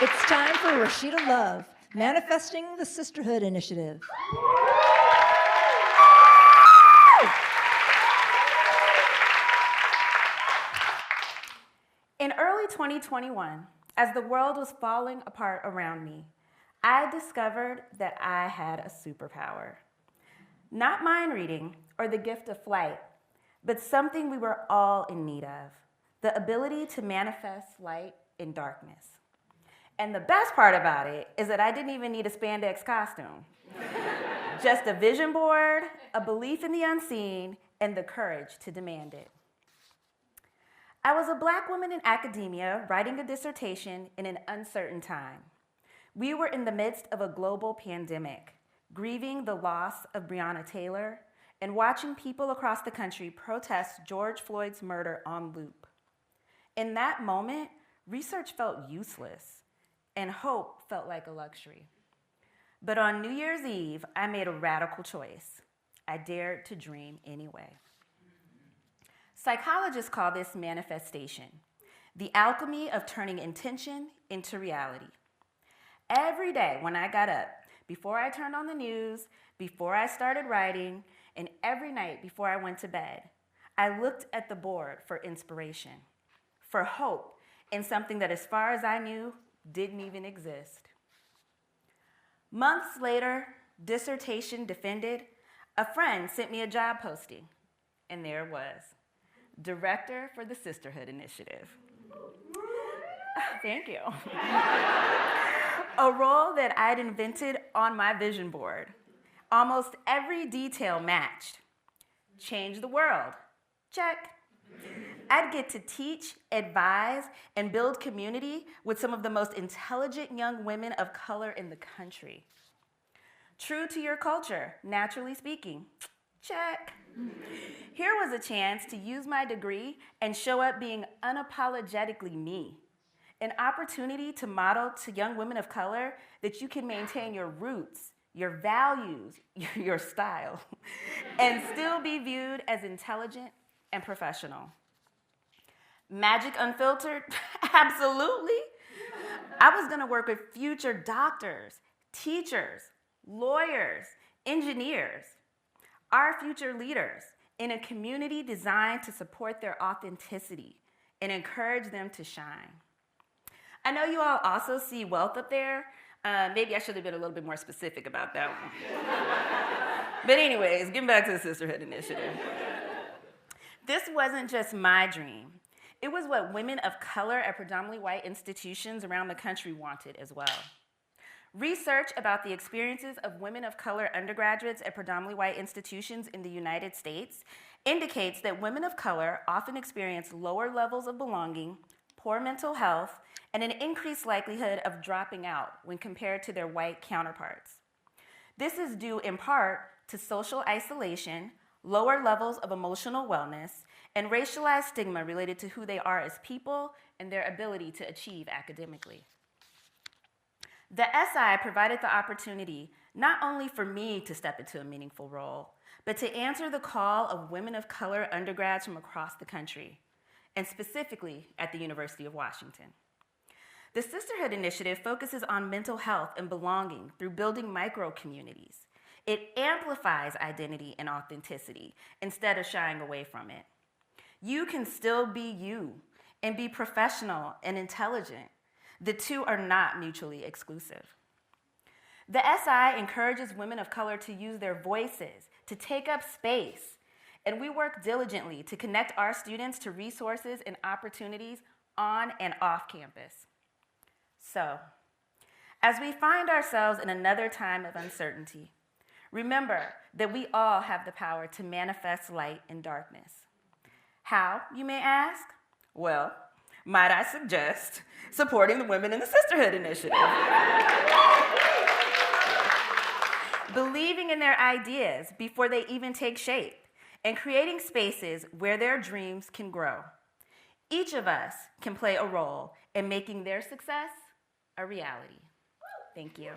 It's time for Rashida Love, Manifesting the Sisterhood Initiative. In early 2021, as the world was falling apart around me, I discovered that I had a superpower. Not mind reading or the gift of flight, but something we were all in need of, the ability to manifest light in darkness. And the best part about it is that I didn't even need a spandex costume. Just a vision board, a belief in the unseen, and the courage to demand it. I was a Black woman in academia writing a dissertation in an uncertain time. We were in the midst of a global pandemic, grieving the loss of Breonna Taylor and watching people across the country protest George Floyd's murder on loop. In that moment, research felt useless and hope felt like a luxury. But on New Year's Eve, I made a radical choice. I dared to dream anyway. Psychologists call this manifestation, the alchemy of turning intention into reality. Every day when I got up, before I turned on the news, before I started writing, and every night before I went to bed, I looked at the board for inspiration, for hope in something that, as far as I knew, didn't even exist. Months later, dissertation defended, a friend sent me a job posting, and there it was, Director for the Sisterhood Initiative. Thank you. A role that I'd invented on my vision board. Almost every detail matched. Change the world. Check. I'd get to teach, advise, and build community with some of the most intelligent young women of color in the country. True to your culture, naturally speaking. Check. Here was a chance to use my degree and show up being unapologetically me. An opportunity to model to young women of color that you can maintain your roots, your values, your style, and still be viewed as intelligent and professional. Magic unfiltered? Absolutely. I was gonna work with future doctors, teachers, lawyers, engineers, our future leaders in a community designed to support their authenticity and encourage them to shine. I know you all also see wealth up there. Maybe I should have been a little bit more specific about that one. But anyways, getting back to the Sisterhood Initiative. This wasn't just my dream. It was what women of color at predominantly white institutions around the country wanted as well. Research about the experiences of women of color undergraduates at predominantly white institutions in the United States indicates that women of color often experience lower levels of belonging, poor mental health, and an increased likelihood of dropping out when compared to their white counterparts. This is due in part to social isolation, lower levels of emotional wellness, and racialized stigma related to who they are as people and their ability to achieve academically. The SI provided the opportunity not only for me to step into a meaningful role, but to answer the call of women of color undergrads from across the country, and specifically at the University of Washington. The Sisterhood Initiative focuses on mental health and belonging through building micro-communities. It amplifies identity and authenticity instead of shying away from it. You can still be you and be professional and intelligent. The two are not mutually exclusive. The SI encourages women of color to use their voices, to take up space, and we work diligently to connect our students to resources and opportunities on and off campus. So, as we find ourselves in another time of uncertainty, remember that we all have the power to manifest light in darkness. How, you may ask? Well, might I suggest supporting the Women in the Sisterhood Initiative. Believing in their ideas before they even take shape, and creating spaces where their dreams can grow. Each of us can play a role in making their success a reality. Thank you.